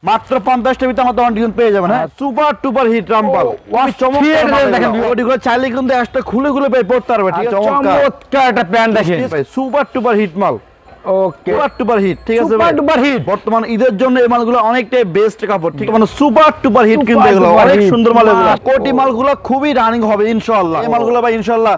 মাত্র 50 টাকা ভিতরে আমাদের ডিজাইন পেয়ে যাবেন। হ্যাঁ, সুপার টুপার হিট রামপাল, চমৎকার দেখেন ওইগুলো চাইলে কিন্তু একটা খুলে খুলে পড়তে পারবে। ঠিক আছে, চমৎকার একটা প্যান্ট দেখেন সুপার টুপার হিট মাল। ওকে, সুপার টুপার হিট। ঠিক আছে সুপার ডুপার হিট। বর্তমান ঈদের জন্য এই মালগুলো অনেকটাই বেস্ট কাপড়। ঠিক আছে, মানে সুপার টুপার হিট কিন্তু এগুলো অনেক সুন্দর মাল। এগুলো কোটি মালগুলো খুবই রানিং হবে ইনশাআল্লাহ। এই মালগুলো ভাই ইনশাআল্লাহ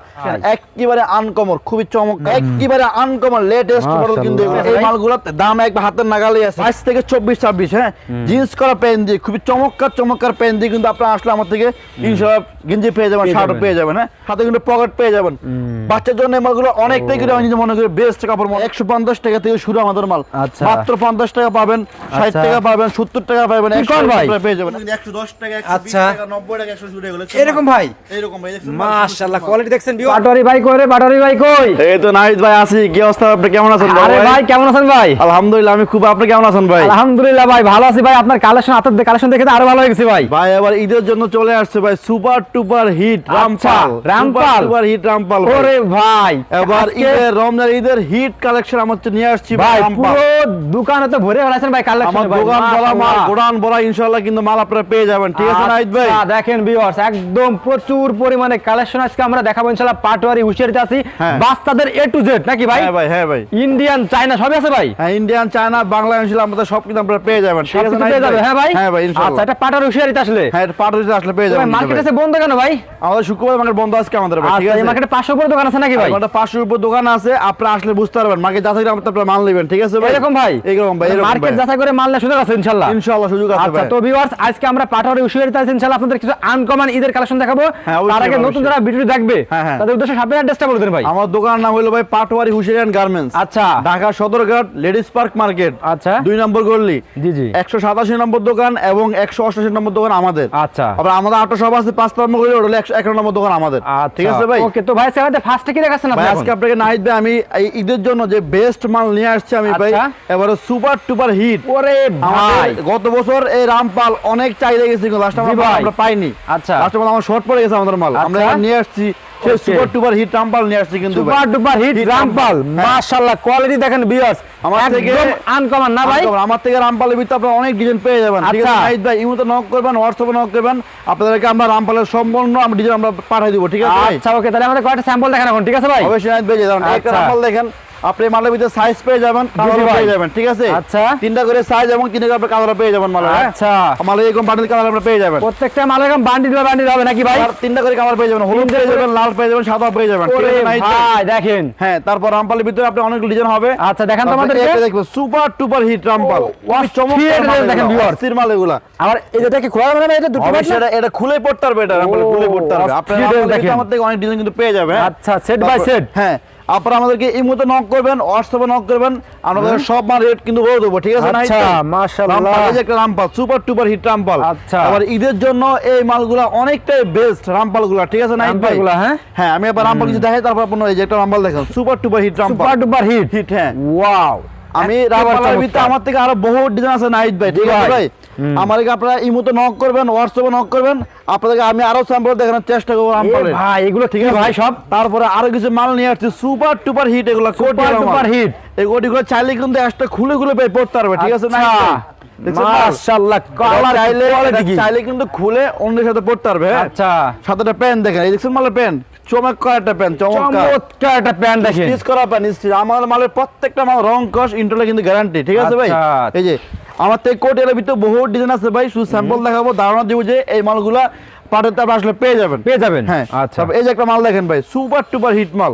একেবারে আনকমন, খুবই চমৎকার, একেবারে আনকমন লেটেস্ট মডেল কিন্তু এগুলো। এই মালগুলোর দাম এক হাতের নাগালেই আছে, 22 থেকে 24 26। হ্যাঁ, জিন্স করা প্যান্ট দিয়ে খুবই চমৎকার চমৎকার প্যান্ট দিয়ে কিন্তু আপনারা আসলে আমার থেকে ইনশাআল্লাহ গেঞ্জি পেয়ে যাবেন, শার্ট পেয়ে যাবেন। হ্যাঁ, সাথে কিন্তু পকেট পেয়ে যাবেন। বাচ্চার জন্য এই মালগুলো অনেকটাই করে আমি মনে করি বেস্ট কাপড়। 150 টাকা থেকে শুরু আমাদের মাল, মাত্র 50 টাকা পাবেন, 60 টাকা পাবেন, 70 টাকা পাবেন, 100 টাকা পেয়ে যাবেন। 110 টাকা, 120 টাকা, 90 টাকা, 100 জুড়ে গেল এরকম ভাই, এরকম ভাই দেখছেন মাশাআল্লাহ কোয়ালিটি দেখছেন। বাটারি ভাই কই রে, বাটারি ভাই কই? এই তো নাহিদ ভাই আছি। কি অবস্থা, আপনি কেমন আছেন ভাই? আরে ভাই কেমন আছেন ভাই? আলহামদুলিল্লাহ আমি খুব, আপনি কেমন আছেন ভাই? আলহামদুলিল্লাহ ভাই ভালো আছি ভাই। আপনার কালেকশন, আপনাদের কালেকশন দেখে তো আরো ভালো হয়ে গেছে ভাই। ভাই এবার ঈদের জন্য চলে আসছে ভাই super টুপার hit Rampal, Rampal super hit Rampal. ওরে ভাই এবার ঈদের রমজান ঈদের হিট কালেকশন আমার নিয়ে আসছি ভাই। পুরো দোকানে তো ভরে ফেলেছেন ভাই কালেকশন। আমার দোকান বলা মাল, গোডাউন বলা ইনশাআল্লাহ কিন্তু মাল আপনারা পেয়ে যাবেন। ঠিক আছে নাহিদ ভাই? দেখেন ভিউয়ার্স, একদম প্রচুর পরিমাণে কালেকশন আজকে আমরা দেখাবো ইনশাআল্লাহ। পাটোয়ারি হুশিয়ারিতে আছি, বাচ্চাদের A to Z নাকি ভাই? হ্যাঁ ভাই, হ্যাঁ ভাই, ইন্ডিয়ান চায়না সবই আছে ভাই। হ্যাঁ, ইন্ডিয়ান চায়না বাংলা ইনশাআল্লাহ আমাদের সব কিন্তু আপনারা পেয়ে যাবেন। ঠিক আছে নাহিদ ভাই? হ্যাঁ ভাই, হ্যাঁ ভাই ইনশাআল্লাহ। আচ্ছা, এটা পাটোয়ারি হুশিয়ারিতে আসলে, হ্যাঁ এটা পাটোয়ারিতে আসলে পেয়ে যাবেন। মার্কেট আছে বন্ধ কেন ভাই? আমাদের শুক্রবার মার্কেট বন্ধ আজকে আমাদের ভাই। ঠিক আছে, এই মার্কেটে 500 উপরে দোকান আছে নাকি ভাই? আমাদের 500 উপর দোকান আছে, আপনারা আসলে বুঝতে পারবেন। মার্কেট যাচাই করে আপনারা মাল নেবেন। ঠিক আছে ভাই? এরকম ভাই, এরকম ভাই, মার্কেট যাচাই করে মাল নেওয়ার সুযোগ আছে ইনশাআল্লাহ। ইনশাআল্লাহ সুযোগ আছে আচ্ছা ভাই। তো ভিউয়ার্স, আজকে আমরা পাটোয়ারি হুশিয়ারিতে আছি ইনশাআল্লাহ। আপনাদের কিছু আনকমন ঈদের কালেকশন দেখাবো। তার আগে নতুন যারা ভিডিও দেখবে তাদের উদ্দেশ্যে আপনার অ্যাড্রেসটা বলে দেন ভাই। আমার দোকানের নাম হলো ভাই পাটোয়ারি হুশিয়ারি গার্মেন্টস। আচ্ছা, Dhaka Sadarghat ladies park market. আচ্ছা, 2 নম্বর গলি। জি জি, 187 নম্বর দোকান এবং 188 নম্বর দোকান আমাদের। আচ্ছা, আবার আমাদের আটো সব আছে 5 নম্বর গলি, ওটা হলো 111 নম্বর দোকান আমাদের। ঠিক আছে ভাই? ওকে, তো ভাই আমাদের ফার্স্টে কি দেখাচ্ছেন আপনি? আজকে আপনাকে নাহিদ ভাই আমি এই ঈদের জন্য যে বেস্ট মাল নিয়ে আসছি আমি ভাই, এবারে সুপার টুপার হিট। ওরে ভাই, গত বছর এই রামপাল অনেক চাহিদা গেছে, কিন্তু লাস্ট আমরা পাইনি। আচ্ছা, লাস্ট আমার শর্ট পড়ে গেছে আমাদের মাল, আমরা নিয়ে আসছি সেই সুপার টুপার হিট রামপাল নিয়ে আসছি। কিন্তু সুপার ডুপার হিট রামপাল, মাশাআল্লাহ কোয়ালিটি দেখেন ভিউয়ার্স, আমার থেকে আনকমন না ভাই? আমার থেকে রামপালের ভিতরে আপনারা অনেক ডিজাইন পেয়ে যাবেন। ঠিক আছে নাহিদ ভাই, ইমোতে নক করবেন, হোয়াটসঅ্যাপে নক করবেন, আপনাদেরকে আমরা রামপালের সম্পূর্ণ আমরা ডিজাইন আমরা পাঠিয়ে দিব। ঠিক আছে ভাই? আচ্ছা ওকে, তাহলে আমাদের কয়টা স্যাম্পল দেখান এখন। ঠিক আছে ভাই? অবশ্যই নাহিদ ভাই, যেমন একটা রামপাল দেখেন, আপনি মালের ভিতরে সাইজ পেয়ে যাবেন, কালার পেয়ে যাবেন। ঠিক আছে? আচ্ছা, 3টা করে সাইজ এবং 3টা করে কালার পেয়ে যাবেন মালের। আচ্ছা, মালের এরকম বান্ডিল কালার আপনারা পেয়ে যাবেন। প্রত্যেকটা মালের এরকম বান্ডিল হবে নাকি ভাই? আর 3টা করে কালার পেয়ে যাবেন, হলুদ পেয়ে যাবেন, লাল পেয়ে যাবেন, সাদা পেয়ে যাবেন। ঠিক আছে নাহিদ ভাই? দেখেন, হ্যাঁ, তারপর রামপালের ভিতরে আপনি অনেক ডিজাইন হবে। আচ্ছা দেখান তো আমাদেরকে। এটা দেখবেন সুপার টুপার হিট রামপাল, চমৎকার মাল দেখেন ভিউয়ার্স, সির মাল এগুলা। আর এটা কি খোলা যাবে না? এটা দুটো অবশ্যই এটা খুলে পড়তে পারবে, এটা রামপাল খুলে পড়তে পারবে। আপনারা দেখেন আমার থেকে অনেক ডিজাইন কিন্তু পেয়ে যাবেন। আচ্ছা, সেট বাই সেট। হ্যাঁ, আপনারা আমাদেরকে ইমোতে নক করবেন, হোয়াটসঅ্যাপে নক করবেন, আমাদের সব মাল রেট কিন্তু বলে দেবো। ঠিক আছে নাহিদ? আচ্ছা, মাশাআল্লাহ, এই যে একটা রামপাল সুপার টুপার হিট রামপাল। আচ্ছা, আবার ঈদের জন্য এই মালগুলা অনেকটাই বেস্ট রামপালগুলা। ঠিক আছে নাহিদ ভাই? হ্যাঁ, আমি আবার রামপাল কিছু দেখাই, তারপর আপনারা এই যে একটা রামপাল দেখেন super টুপার hit Rampal, super টুপার hit. হ্যাঁ ওয়াও, আমি রামপালের ভিতরে আমার থেকে আরো বহু ডিজাইন আছে নাহিদ ভাই। ঠিক আছে ভাই? আমাদেরকে আপনারা ইমোতে নক করবেন, হোয়াটসঅ্যাপে নক করবেন, আপনাদেরকে আমি আরো স্যাম্পল দেখানোর চেষ্টা করব রামপালের। ভাই এগুলো ঠিক আছে ভাই সব। তারপরে আরো কিছু মাল নিয়ে আসছি সুপার টুপার হিট, এগুলো সুপার টুপার হিট। এই কোটিগুলো চাইলে কিন্তু একটা খুলে খুলে পড়তে পারবে। ঠিক আছে নাহিদ ভাই? মাশাআল্লাহ, কালার চাইলে কিন্তু খুলে অন্যের সাথে পড়তে পারবে। আচ্ছা, সাথে প্যান্ট দেখেন, এই দেখছেন মালের প্যান্ট, চমৎকার একটা প্যান্ট, চমৎকার একটা প্যান্ট দেখেন, স্টিচ করা প্যান্ট, স্টিচ। আমার মালের প্রত্যেকটা মাল রং কস ইন্টারলে কিন্তু গ্যারান্টি। ঠিক আছে ভাই? এই যে আমার থেকে কোটের ভিতরে বহু ডিজাইন আছে ভাই, শুধু স্যাম্পল দেখাবো, ধারণা দিব যে এই মালগুলা পাটের তারপর আসলে পেয়ে যাবেন। হ্যাঁ, আচ্ছা, এই যে একটা মাল দেখেন ভাই, সুপার টুপার হিট মাল।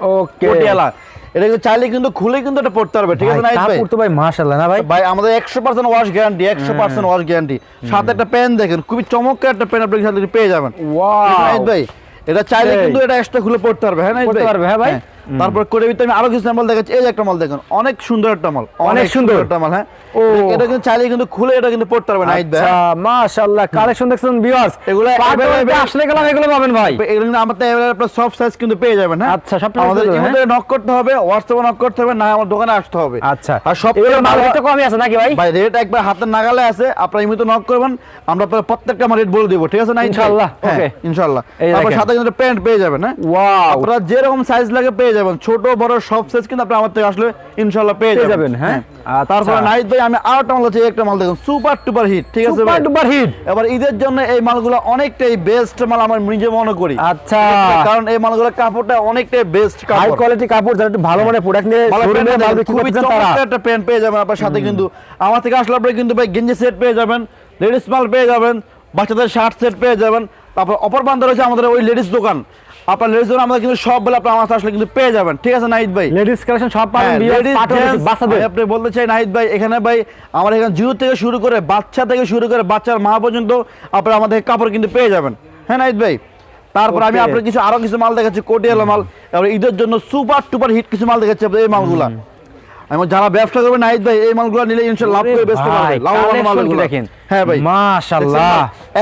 ওকে, কোটিয়ালা, এটা কিন্তু চাইলে কিন্তু খুলে কিন্তু এটা পড়তে পারবে। ঠিক আছে নাহিদ ভাই? কাপড় তো ভাই মাশাআল্লাহ না ভাই? ভাই আমাদের 100% ওয়াশ গ্যারান্টি, 100% ওয়াশ গ্যারান্টি। সাথে একটা পেন দেখেন, খুবই চমৎকার একটা পেন আপনাদের সাথে পেয়ে যাবেন। ওয়াও নাহিদ ভাই, এটা চাইলে কিন্তু এটা এক্সট্রা খুলে পড়তে পারবে। হ্যাঁ নাহিদ ভাই? পড়তে পারবে। হ্যাঁ ভাই, তারপর করে ভিতরে আমি আরো কিছু স্যাম্পল দেখাচ্ছি। এই যে একটা মাল দেখেন, অনেক সুন্দর একটা মাল, অনেক সুন্দর একটা মাল। হ্যাঁ, এটা কিন্তু চাইলে কিন্তু খুলে এটা কিন্তু পড়তে পারবে নাহিদ ভাই। আচ্ছা, মাশাআল্লাহ, কালেকশন দেখছেন ভিউয়ার্স, এগুলো আসলে গেলাম এগুলো পাবেন ভাই। এগুলো কিন্তু আমাদের আপনারা সব সাইজ কিন্তু পেয়ে যাবেন। হ্যাঁ, আচ্ছা, সব আমাদের ইমোতে নক করতে হবে, হোয়াটসঅ্যাপে নক করতে হবে, না আমার দোকানে আসতে হবে। আচ্ছা, আর সব মাল রেট কমই আছে নাকি ভাই? ভাই রেট একবার হাতের নাগালে আছে, আপনারা ইমোতে নক করবেন, আমরা আপনাদের প্রত্যেকটা রেট বলে দেব। ঠিক আছে না? ইনশাআল্লাহ। ওকে, ইনশাআল্লাহ। তারপর সাথে কিন্তু প্যান্ট পেয়ে যাবেন। হ্যাঁ, ওয়াও, আপনারা যেরকম সাইজ লাগে পেয়ে পেয়ে যাবেন, ছোট বড় সব সাইজ কিন্তু আপনি আমার থেকে আসলে ইনশাআল্লাহ পেয়ে যাবেন। হ্যাঁ তারপরে নাহিদ ভাই আমি আরেকটা মাল আছে, একটা মাল দেখুন সুপার টুপার হিট, ঠিক আছে ভাই, সুপার ডুপার হিট। এবার ঈদের জন্য এই মালগুলো অনেকটাই বেস্ট মাল আমার নিজে মনে করি। আচ্ছা, কারণ এই মালগুলোর কাপড়টা অনেকটাই বেস্ট হাই কাপড়, কোয়ালিটি কাপড়, যারা একটু ভালো মানের প্রোডাক্ট নিয়ে শোরুমে মাল বিক্রি খুবই করতে চান তারা। চমৎকার একটা প্যান্ট পেয়ে যাবেন আপনার সাথে, কিন্তু আমার থেকে আসলে আপনি কিন্তু ভাই গেঞ্জি সেট পেয়ে যাবেন, লেডিস মাল পেয়ে যাবেন, বাচ্চাদের শার্ট সেট পেয়ে যাবেন। তারপর অপর বান্ধব রয়েছে আমাদের ওই লেডিস দোকান, আপনার লেডিস দোকান আমাদের কিন্তু সব বলে আপনার আমার আসলে কিন্তু পেয়ে যাবেন, ঠিক আছে নাহিদ ভাই। লেডিস কালেকশন সব পাবেন, বাচ্চাদের। আপনি বলতে চাই নাহিদ ভাই, এখানে ভাই আমার এখানে জিরো থেকে শুরু করে বাচ্চা থেকে শুরু করে বাচ্চার মা পর্যন্ত আপনারা আমাদের কাপড় কিন্তু পেয়ে যাবেন, হ্যাঁ নাহিদ ভাই। তারপর আমি আপনার আরো কিছু মাল দেখাচ্ছি, কোটিয়ালা মাল, এবার ঈদের জন্য সুপার টুপার হিট কিছু মাল দেখাচ্ছি এই মালগুলা। এবং যারা ব্যবসা করবে নাহিদ ভাই এই মালগুলো নিলে ইনশাআল্লাহ লাভ করে বেচতে পারবে, লাভবান মালগুলো দেখেন। হ্যাঁ ভাই মাশাআল্লাহ,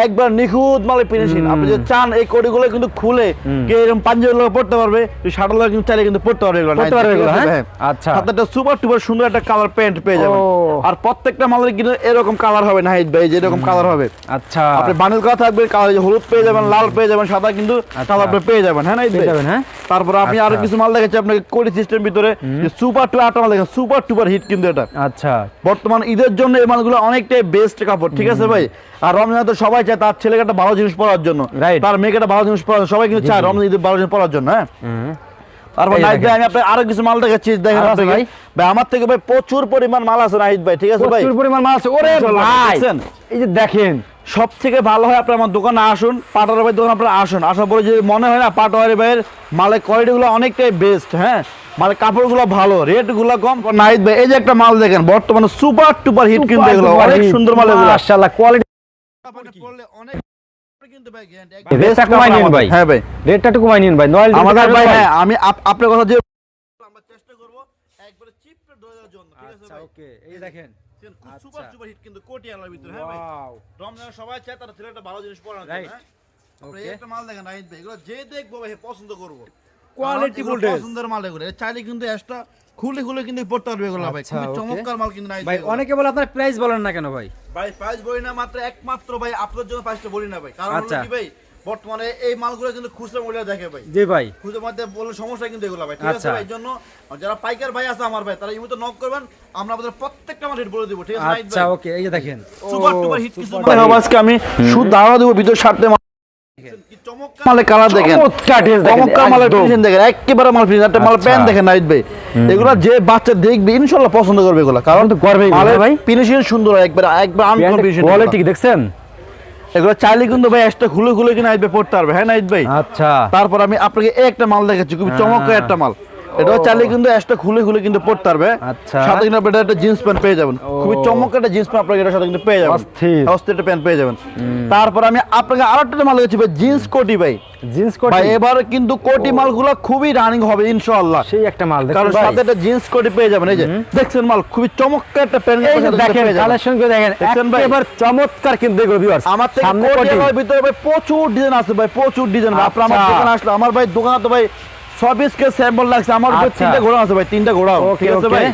একবার নিখুঁত মালে ফিনিশিং। আপনি যে চান এই কোটিগুলো কিন্তু খুলে কে এরকম পাঞ্জাবি লোক পড়তে পারবে, শার্ট লোক কিন্তু চাইলে কিন্তু পড়তে পারবে এগুলো, পড়তে পারবে এগুলো। হ্যাঁ আচ্ছা, সাথে একটা সুপার টুপার সুন্দর একটা কালার প্যান্ট পেয়ে যাবেন। আর প্রত্যেকটা মালের কিন্তু এরকম কালার হবে নাহিদ ভাই, যে এরকম কালার হবে। আচ্ছা, আপনি বানিল করা থাকবে, কালার হলুদ পেয়ে যাবেন, লাল পেয়ে যাবেন, সাদা কিন্তু কালার আপনি পেয়ে যাবেন, হ্যাঁ নাহিদ ভাই। হ্যাঁ তারপর আপনি আরো কিছু মাল দেখাচ্ছি আপনাকে কোটি সিস্টেম ভিতরে, যে সুপার টু আটা মাল দেখেন, সুপার টুপার হিট কিন্তু এটা। আচ্ছা, বর্তমান ঈদের জন্য এই মালগুলো অনেকটাই বেস্ট কাপড়, ঠিক আছে ভাই। আর রমজানে তো সবাই চায় তার ছেলেকে একটা ভালো জিনিস পরার জন্য, তার মেয়েকে একটা ভালো জিনিস পরার, সবাই কিন্তু চায় রমজান ঈদের ভালো জিনিস পরার জন্য, হ্যাঁ। তারপর নাহিদ ভাই আমি আপনাকে আরো কিছু মাল দেখাচ্ছি, দেখেন ভাই, আমার থেকে ভাই প্রচুর পরিমাণ মাল আছে নাহিদ ভাই, ঠিক আছে ভাই, প্রচুর পরিমাণ মাল আছে। ওরে ভাই এই যে দেখেন, সব থেকে ভালো হয় আপনার আমার দোকানে আসুন, পাটোয়ারি ভাই দোকানে আপনারা আসুন, আসার পরে যদি মনে হয় না পাটোয়ারি ভাইয়ের মালের কোয়ালিটি গুলো অনেকটাই বেস্ট, হ্যাঁ, মানে কাপড় গুলো ভালো, রেট গুলো কম। নাহিদ ভাই এই যে একটা মাল দেখেন, বর্তমানে সুপার টুপার হিট কিন্তু এগুলো অনেক সুন্দর মাল এগুলো, মাশাআল্লাহ, কোয়ালিটি পড়লে অনেক কিন্তু ভাই গ্যারান্টি, রেটটা কমাই নিন ভাই। হ্যাঁ ভাই, রেটটা একটু কমাই নিন ভাই, নয় আমাদের ভাই, হ্যাঁ আমি আপনার কথা যে আমরা চেষ্টা করব একবারে চিপ রেট দেওয়ার জন্য, ঠিক আছে ভাই। ওকে, এই দেখেন সুপার সুপার হিট কিন্তু কোটিয়ালার ভিতরে, হ্যাঁ ভাই, রমজানে সবাই চায় তার ছেলেটা ভালো জিনিস পরানোর জন্য, হ্যাঁ। আপনি একটা মাল দেখেন নাহিদ ভাই, এগুলো যে দেখবো ভাই পছন্দ করব, কোয়ালিটি ফুল পছন্দের মাল এগুলো, চাইলে কিন্তু এক্সট্রা খুলে খুলে কিন্তু পড়তে পারবে এগুলো ভাই, খুব চমৎকার মাল কিন্তু নাহিদ ভাই। অনেকে বলে আপনার প্রাইস বলেন না কেন ভাই? ভাই প্রাইস বলি না, মাত্র একমাত্র ভাই আপনার জন্য প্রাইসটা বলি না ভাই, কারণ হলো কি ভাই বর্তমানে এই মালগুলো কিন্তু খুচরা মূল্যে দেখে ভাই, জি ভাই, খুচরা মধ্যে বলে সমস্যা কিন্তু এগুলো ভাই, ঠিক আছে ভাই। এই জন্য যারা পাইকার ভাই আছে আমার ভাই, তারা ইমুতে নক করবেন, আমরা আমাদের প্রত্যেকটা মাল রেট বলে দেব, ঠিক আছে ভাই। আচ্ছা ওকে, এই যে দেখেন সুপার টুপার হিট কিছু মাল আজকে আমি শুধু ধারণা দেব, ভিতর সাথে কি চমৎকার মালের কালার দেখেন, চমৎকার মালের ফিনিশিং দেখেন, একেবারে মাল ফিনিশিং, একটা মাল প্যান্ট দেখেন নাহিদ ভাই, এগুলো যে বাচ্চা দেখবে ইনশাআল্লাহ পছন্দ করবে এগুলো, কারণ তো করবেই ভাই, ফিনিশিং সুন্দর, একবার আনকমন ফিনিশিং, কোয়ালিটি দেখছেন, এগুলো চাইলে কিন্তু ভাই একটা খুলে খুলে কিনা নাহিদ ভাই পড়তে পারবে, হ্যাঁ নাহিদ ভাই। আচ্ছা, তারপর আমি আপনাকে একটা মাল দেখাচ্ছি, খুব চমৎকার একটা মাল, এটাও চাইলে কিন্তু একটা খুলে খুলে কিন্তু পড়তে পারবে, আচ্ছা, সাথে কিন্তু আপনি একটা জিন্স প্যান্ট পেয়ে যাবেন, খুবই চমৎকার একটা জিন্স প্যান্ট আপনাকে এটার সাথে কিন্তু পেয়ে যাবেন, অস্থির একটা প্যান্ট পেয়ে যাবেন। তারপর আমি আপনাকে আরেকটা মাল দেখাচ্ছি ভাই, জিন্স কোটি ভাই, জিন্স কোটি ভাই এবার কিন্তু কোটি মালগুলো খুবই রানিং হবে ইনশাআল্লাহ, সেই একটা মাল দেখেন, কারণ সাথে একটা জিন্স কোটি পেয়ে যাবেন। এই যে দেখছেন মাল খুবই চমৎকার একটা প্যান্ট, এই যে দেখেন কালেকশন করে দেখেন, একেবারে চমৎকার কিন্তু এগুলো ভিউয়ার্স। আমার থেকে কোটির ভিতরে ভাই প্রচুর ডিজাইন আছে ভাই, প্রচুর ডিজাইন। আপনার আমার দোকানে আসলে আমার ভাই দোকানে তো ভাই 26 কে স্যাম্পল লাগছে, আমার উপর 3টা ঘোড়া আছে ভাই, 3টা ঘোড়া, ঠিক আছে ভাই।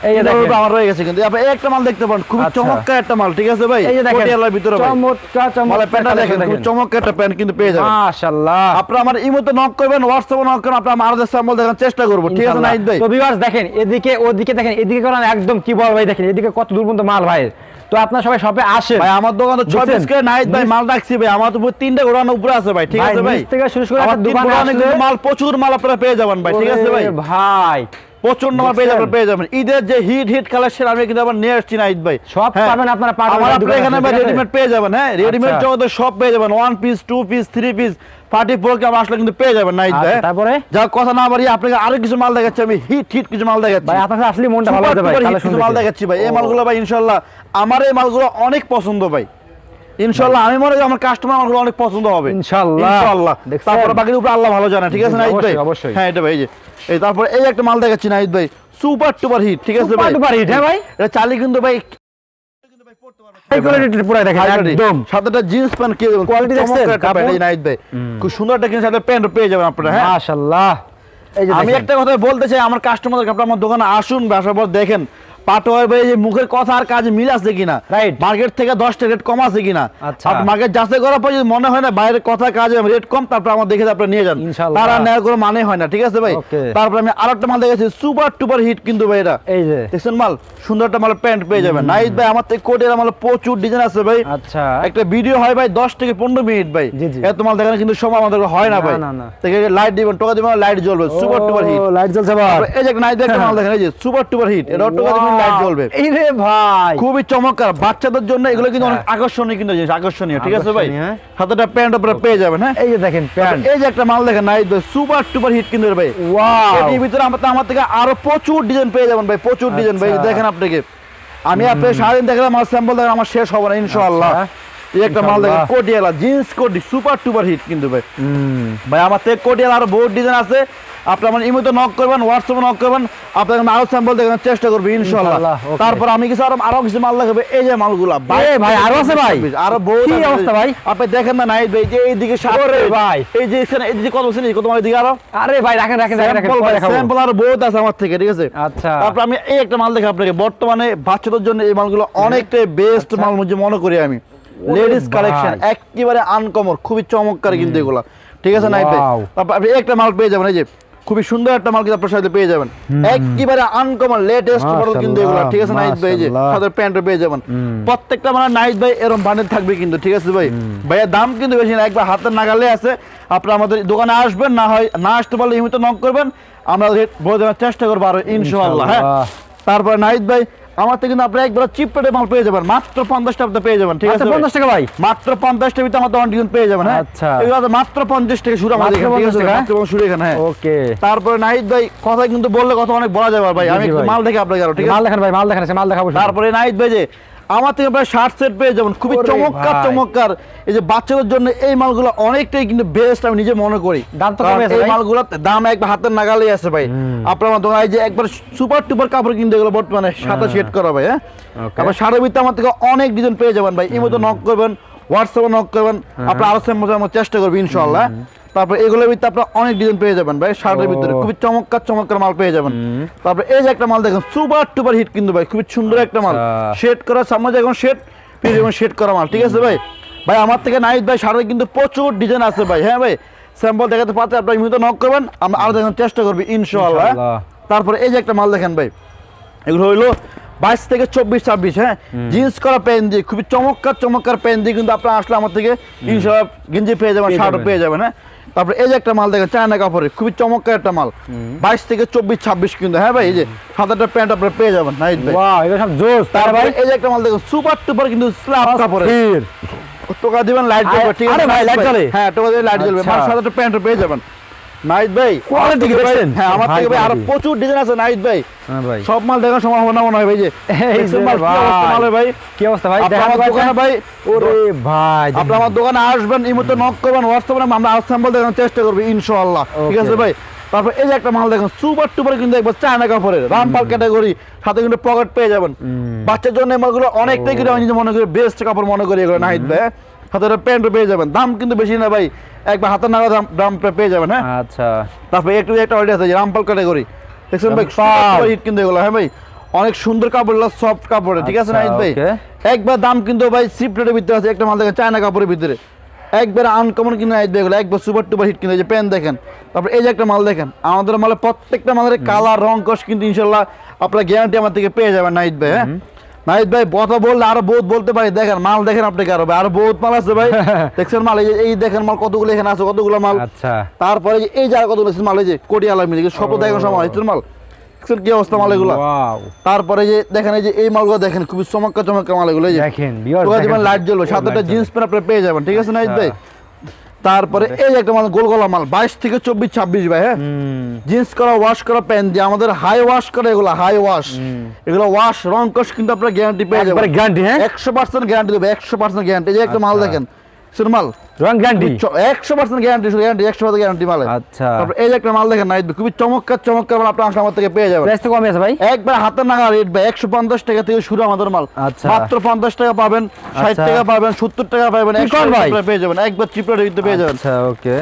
এই যে দেখেন আমার রয়ে গেছে, কিন্তু আপনি একটা মাল দেখতে পারেন, খুব চমৎকার একটা মাল, ঠিক আছে ভাই, কোটিয়ালার ভিতরে ভাই, চমৎকার মালের প্যান্টটা দেখেন, খুব চমৎকার একটা প্যান্ট কিন্তু পেয়ে যাবেন, মাশাআল্লাহ। আপনারা আমার ইমোতে নক করবেন, হোয়াটসঅ্যাপে নক করবেন, আপনারা আমাদের স্যাম্পল দেখার চেষ্টা করব, ঠিক আছে নাহিদ ভাই। তো ভিউয়ার্স দেখেন, এদিকে ওদিকে দেখেন, এদিকে করেন একদম কি বল ভাই, দেখেন এদিকে কত দূর পর্যন্ত মাল ভাই। তো আপনারা সবাই শপে আসেন ভাই, আমার দোকানে 26 কে নাহিদ ভাই মাল রাখছি ভাই, আমার তো 3টা ঘোড়ার উপরে আছে ভাই, ঠিক আছে ভাই, থেকে শুরু করে আমার দোকানে অনেক মাল, প্রচুর মাল আপনারা পেয়ে যাবেন ভাই, ঠিক আছে ভাই। ভাই প্রচন্ড মাল পেয়ে যাবেন, ঈদের যে হিট কালেকশন আমি কিন্তু আবার নিয়ে আসছি নাহিদ ভাই, সব পাবেন আপনারা, আমার এখানে ভাই রেডিমেড পেয়ে যাবেন, হ্যাঁ রেডিমেড জগতে সব পেয়ে যাবেন, 1 piece 2 piece 3 piece party program আসলে কিন্তু পেয়ে যাবেন নাহিদ ভাই। তারপরে যা কথা না বাড়িয়ে আপনাকে আরো কিছু মাল দেখাচ্ছি, আমি হিট কিছু মাল দেখাচ্ছি ভাই, আপনাদের আসলে মনটা ভালো হতে ভাই, কিছু মাল দেখাচ্ছি ভাই, এই মালগুলো ভাই ইনশাআল্লাহ আমার এই মালগুলো অনেক পছন্দ ভাই, ইনশাআল্লাহ আমি মনে করি আমার কাস্টমার আমাকে অনেক পছন্দ হবে ইনশাআল্লাহ। তারপরে বাকির উপর আল্লাহ ভালো জানে, ঠিক আছে নাহিদ ভাই, হ্যাঁ এটা ভাই। এই তারপরে এই একটা মাল দেখাচ্ছি নাহিদ ভাই, সুপার টুপার হিট, ঠিক আছে ভাই, সুপার হিট, হ্যাঁ ভাই, এটা চালি কিন্তু ভাই এই কোয়ালিটি পুরো দেখেন একদম, সাথে একটা জিন্স প্যান্ট কি কোয়ালিটি দেখছেন কাপড় নাহিদ ভাই, খুব সুন্দর একটা কিন্তু সাথে প্যান্ট পেয়ে যাবেন আপনারা, হ্যাঁ মাশাআল্লাহ। এই যে আমি একটা কথা বলতে চাই, আমার কাস্টমারদেরকে আপনারা আমার দোকানে আসুন, আসার পর দেখেন পাটোয়ার ভাই যে মুখের কথা আর কাজে মিল আছে কিনা, রাইট, মার্কেট থেকে 10 টাকা রেট কম আছে কিনা, আচ্ছা আর মার্কেট যাচাই করার পর যদি মনে হয় না বাইরের কথা কাজে রেট কম, তারপর আমার দেখে আপনারা নিয়ে যান, ইনশাআল্লাহ। তারা নেওয়ার কোনো মানে হয় না, ঠিক আছে ভাই। তারপর আমি আরেকটা মাল দেখেছি সুপার টুপার হিট কিন্তু ভাই, এটা এই যে দেখছেন মাল, সুন্দর একটা মাল প্যান্ট পেয়ে যাবেন নাইট ভাই। আমার থেকে কোটের মাল প্রচুর ডিজাইন আছে ভাই। আচ্ছা, একটা ভিডিও হয় ভাই 10 থেকে 15 মিনিট ভাই, এত মাল দেখানো কিন্তু সময় আমাদের হয় না ভাই। থেকে লাইট দিবেন, টোকা দিবেন, লাইট জ্বলবে, সুপার টুপার হিট, লাইট জ্বলছে ভাই। এই যে নাইট দেখেন মাল দেখেন, এই যে সুপার টুপার হিট, এটা টোকা দিবেন, লাইট জ্বলবে। এই রে ভাই, খুবই চমৎকার বাচ্চাদের জন্য এগুলো কিন্তু অনেক আকর্ষণীয় কিন্তু জিনিস, আকর্ষণীয়, ঠিক আছে ভাই। হাতেটা প্যান্ট উপরে পেয়ে যাবেন। হ্যাঁ, এই যে দেখেন প্যান্ট, এই যে একটা মাল দেখেন নাইট ভাই, সুপার টুপার হিট কিন্তু ভাই। ওয়াও, এর ভিতরে আমার থেকে আরো প্রচুর ডিজাইন পেয়ে যাবেন ভাই, প্রচুর ডিজাইন ভাই। দেখেন আপনাকে আমি আপনাকে সারাদিন দেখলাম, আমার স্যাম্পল দেখলাম, আমার শেষ হবে না ইনশাআল্লাহ। এই একটা মাল দেখেন কোটিয়ালা জিন্স কোটি, সুপার টুপার হিট কিন্তু ভাই। ভাই আমার থেকে কোটিয়ালা আরো বহুত ডিজাইন আছে, আপনি আমার ইমোতে নক করবেন, হোয়াটসঅ্যাপে নক করবেন, আপনাকে আরো স্যাম্পল দেখানোর চেষ্টা করবো ইনশাআল্লাহ। তারপর আমি কিছু আরো কিছু মাল দেখাবো, এই যে মালগুলা ভাই আরো আছে ভাই, আরো বহুত কি অবস্থা ভাই, আপনি দেখেন না নাইট ভাই, যে এইদিকে সামনে ভাই, এই যে এখানে এইদিকে কত বলছেন, কত মাল দিকে আরো, আরে ভাই রাখেন রাখেন রাখেন, স্যাম্পল আরো বহুত আছে আমার থেকে, ঠিক আছে। আচ্ছা, তারপর আমি এই একটা মাল দেখে আপনাকে, বর্তমানে বাচ্চাদের জন্য এই মালগুলো অনেকটাই বেস্ট মাল মনে করি আমি। লেডিস কালেকশন একেবারে আনকমন, খুবই চমৎকার কিন্তু এগুলা, ঠিক আছে নাইট ভাই। তারপর আপনি একটা মাল পেয়ে যাবেন, এই যে খুবই সুন্দর একটা মাল কিন্তু আপনার সাথে পেয়ে যাবেন, একেবারে আনকমন লেটেস্ট মডেল কিন্তু এগুলা, ঠিক আছে নাইট ভাই। যে সাথে প্যান্ট পেয়ে যাবেন, প্রত্যেকটা মানে নাইট ভাই এরকম বান্ডেল থাকবে কিন্তু, ঠিক আছে ভাই। ভাইয়ের দাম কিন্তু বেশি না, একবার হাতের নাগালে আছে। আপনারা আমাদের দোকানে আসবেন, না হয় না আসতে পারলে ইমিতে নক করবেন, আমরা রেট বলে দেওয়ার চেষ্টা করবো আরো ইনশাআল্লাহ। হ্যাঁ, তারপরে নাইট ভাই আমার থেকে কিন্তু আপনি একবার চিপ রেটে মাল পেয়ে যাবেন, মাত্র 50 টাকা পেয়ে যাবেন, ঠিক আছে। 50 টাকা ভাই, মাত্র 50 টাকা ভিতরে আমাদের ডিজাইন পেয়ে যাবেন। হ্যাঁ, আচ্ছা, এগুলো মাত্র 50 টাকা শুরু আমাদের এখানে, ঠিক আছে, মাত্র শুরু এখানে। হ্যাঁ, ওকে। তারপরে নাইট ভাই কথা কিন্তু বললে কথা অনেক বলা যাবে ভাই, আমি একটু মাল দেখে আপনাকে আরো, ঠিক আছে, মাল দেখেন ভাই, মাল দেখেন, মাল দেখাবো। তারপরে নাইট ভাই যে আমার থেকে প্রায় 60 সেট পেয়ে যাবেন, খুবই চমৎকার চমৎকার। এই যে বাচ্চাদের জন্য এই মালগুলো অনেকটাই কিন্তু বেস্ট আমি নিজে মনে করি। দাম তো কম আছে, এই মালগুলোর দাম একবার হাতের নাগালেই আছে ভাই। আপনার আমার দোকানে যে একবার সুপার টুপার কাপড় কিন্তু এগুলো বর্তমানে সাথে সেট করা ভাই। হ্যাঁ, আবার শাড়ির ভিতরে আমার থেকে অনেক ডিজাইন পেয়ে যাবেন ভাই, এই মতো নক করবেন, হোয়াটসঅ্যাপে নক করবেন, আপনার আরো স্যাম্পল আমার চেষ্টা করবো ইনশাআল্লাহ। তারপর এগুলোর ভিতরে আপনার অনেক ডিজাইন পেয়ে যাবেন ভাই, শার্টের ভিতরে খুবই চমৎকার চমৎকার মাল পেয়ে যাবেন। তারপর এই যে একটা মাল দেখেন সুপার টুপার হিট কিন্তু ভাই, খুবই সুন্দর একটা মাল, শেড করা, সামনে যখন শেড পিছনে শেড করা মাল, ঠিক আছে ভাই। ভাই আমার থেকে নাইট ভাই শার্টের কিন্তু প্রচুর ডিজাইন আছে ভাই। হ্যাঁ ভাই, স্যাম্পল দেখাতে পারতে আপনার ইমিতে নক করবেন, আমরা আরো দেখানোর চেষ্টা করবি ইনশাআল্লাহ। তারপরে এই যে একটা মাল দেখেন ভাই, এগুলো হইলো 22 থেকে 24 26। হ্যাঁ, জিন্স করা প্যান্ট দিয়ে খুবই চমৎকার চমৎকার প্যান্ট দিয়ে কিন্তু আপনারা আসলে আমার থেকে ইনশাআল্লাহ গেঞ্জি পেয়ে যাবেন, শার্টও পেয়ে যাবেন। হ্যাঁ, তারপরে এই যে একটা মাল দেখেন চায়না কাপড়ের, খুবই চমৎকার একটা মাল, 22 থেকে 24 26 কিন্তু। হ্যাঁ ভাই, এই যে সাদাটা প্যান্ট আপনারা পেয়ে যাবেন নাইট ভাই। ওয়াও, এটা সব জোস। তারপরে এই যে একটা মাল দেখেন সুপার টুপার কিন্তু স্ল্যাব কাপড়ের, টোকা দিবেন লাইট জ্বলবে, ঠিক আছে। আরে ভাই লাইট জ্বলে, হ্যাঁ টোকা দিয়ে লাইট জ্বলবে, মানে সাদাটা প্যান্টও পেয়ে যাবেন নাইট ভাই। কোয়ালিটি দেখেন, হ্যাঁ আমার থেকে ভাই আরো প্রচুর ডিজাইন আছে নাইট ভাই। হ্যাঁ ভাই, সব মাল দেখার সময় হবে না মনে হয় ভাই। যে এই মাল কি অবস্থা মালে ভাই, কি অবস্থা ভাই, দেখেন আমার দোকানে ভাই। ওরে ভাই, আপনি আমার দোকানে আসবেন, ইমোতে নক করবেন, হোয়াটসঅ্যাপে আমরা আর স্যাম্পল দেখানোর চেষ্টা করব ইনশাআল্লাহ, ঠিক আছে ভাই। তারপর এই যে একটা মাল দেখেন সুপার টুপার কিন্তু একবার চায়না কাপড়ের, রামপাল ক্যাটাগরি, সাথে কিন্তু পকেট পেয়ে যাবেন। বাচ্চার জন্য এই মালগুলো অনেকটাই কিন্তু আমি মনে করি বেস্ট কাপড় মনে করি এগুলো নাইট ভাই। হাতে প্যান্টও পেয়ে যাবেন, দাম কিন্তু বেশি না ভাই, একবার হাতের নাগাদ দাম পেয়ে যাবেন। হ্যাঁ, আচ্ছা। তারপর একটু একটা অর্ডার আছে রামপাল ক্যাটাগরি, দেখছেন ভাই সুপার হিট কিন্তু এগুলো। হ্যাঁ ভাই, অনেক সুন্দর কাপড়, সফট কাপড়, ঠিক আছে নাইট ভাই। একবার দাম কিন্তু ভাই চিপ রেটের ভিতরে আছে। একটা মাল দেখেন চায়না কাপড়ের ভিতরে, একবার আনকমন কিন্তু নাইট ভাই এগুলো, একবার সুপার টুপার হিট কিন্তু। এই যে প্যান্ট দেখেন, তারপর এই যে একটা মাল দেখেন, আমাদের মালে প্রত্যেকটা মালের কালার রং কস কিন্তু ইনশাআল্লাহ আপনার গ্যারান্টি আমার থেকে পেয়ে যাবেন নাইট ভাই। হ্যাঁ, নাইট ভাই কথা বললে আরো বহুত বলতে পারি, দেখেন মাল দেখেন আপনাকে আরো ভাই, আরো বহুত মাল আছে ভাই। দেখছেন মাল, এই দেখেন মাল কতগুলো এখানে আছে, কতগুলো মাল। আচ্ছা, তারপরে এই জায়গা কতগুলো মাল, এই যে কোটিয়ালা মিলে সব দেখেন সময় মাল, দেখছেন কি অবস্থা মাল এগুলো। তারপরে যে দেখেন এই যে এই মালগুলো দেখেন, খুবই চমৎকার চমৎকার মাল এগুলো, দেখেন লাইট জ্বলবে, সাথে জিন্স প্যান্ট আপনারা পেয়ে যাবেন, ঠিক আছে নাইট ভাই। তারপরে এই যে একটা মাল গোল গলা মাল, 22 থেকে 24 26 ভাই। হ্যাঁ, জিন্স করা, ওয়াশ করা প্যান্ট দিয়ে, আমাদের হাই ওয়াশ করে এগুলো, হাই ওয়াশ এগুলো, ওয়াশ রং কস কিন্তু আপনারা গ্যারান্টি পেয়ে যাবেন, গ্যারান্টি। হ্যাঁ, 100% গ্যারান্টি দেবে, 100% গ্যারান্টি। এই যে একটা মাল দেখেন, শুন মাল রং গ্যারান্টি 100% গ্যারান্টি, গ্যারান্টি 100% গ্যারান্টি মাল। আচ্ছা, তারপর এই যে একটা মাল দেখেন নাইট, খুবই চমৎকার চমৎকার মাল আপনারা আমার থেকে পেয়ে যাবেন। প্রাইস তো কমই আছে ভাই, একবার হাতের নাগাল রেট ভাই, 150 টাকা থেকে শুরু আমাদের মাল। আচ্ছা, মাত্র 50 টাকা পাবেন, 60 টাকা পাবেন, 70 টাকা পাবেন, 100 টাকা পেয়ে যাবেন, একবার চিপ রেটে পেয়ে যাবেন। আচ্ছা, ওকে।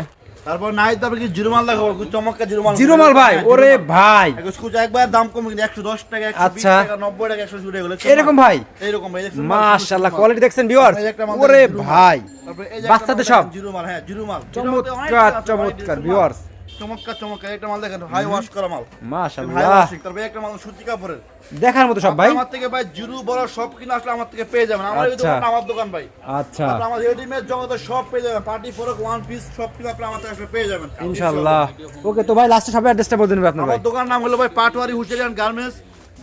তারপর নাইট তারপর কি জিরো মাল দেখাবো, খুব চমৎকার জিরো মাল। জিরো মাল ভাই, হ্যাঁ, ওরে জিরো মাল। ভাই কুচা একবার দাম কমে কিন্তু 110 টাকা, 120 আচ্ছা। টাকা, 90 টাকা, 100 টাকা এগুলো। এরকম ভাই, এইরকম ভাই দেখছেন? মাশাআল্লাহ কোয়ালিটি দেখছেন ভিউয়ার্স, এই একটা মাল ওরে দেখেন, জিরো মাল। ভাই তারপর এই যে বাচ্চাদের একটা মাল সব। দেখেন, জিরো মাল। হ্যাঁ জিরো মাল। চমৎকার চমৎকার ভিউয়ার্স, চমৎকার চমৎকার একটা মাল দেখেন, হাই ওয়াশ করা মাল। হাই মাশাআল্লাহ ওয়াশিং। তারপর একটা মাল সুতি কাপড়ের। দেখার মতো সব ভাই। আমার থেকে ভাই জিরো বড় সব কিনা আসলে আমার থেকে পেয়ে যাবেন। আমার এই আচ্ছা। দোকান আমার দোকান ভাই। আচ্ছা তারপর আমার রেডিমেড জগতে সব পেয়ে যাবেন, পার্টি ফ্রক, ওয়ান পিস সব কিনা আপনি আমার থেকে আসলে পেয়ে যাবেন ইনশাআল্লাহ। ওকে তো ভাই লাস্টে সবাই অ্যাড্রেসটা বলে দিন আপনার ভাই। আমার দোকান নাম হলো ভাই পাটওয়ারি হুশিয়ারিয়ান garments,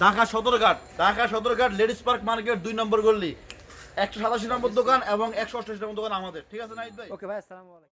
Dhaka Sadarghat. Dhaka Sadarghat ladies park market 2 নম্বর গলি, 187 নম্বর দোকান এবং 188 নম্বর দোকান আমাদের। ঠিক আছে নাহিদ ভাই? ওকে ভাই, আসসালামু আলাইকুম।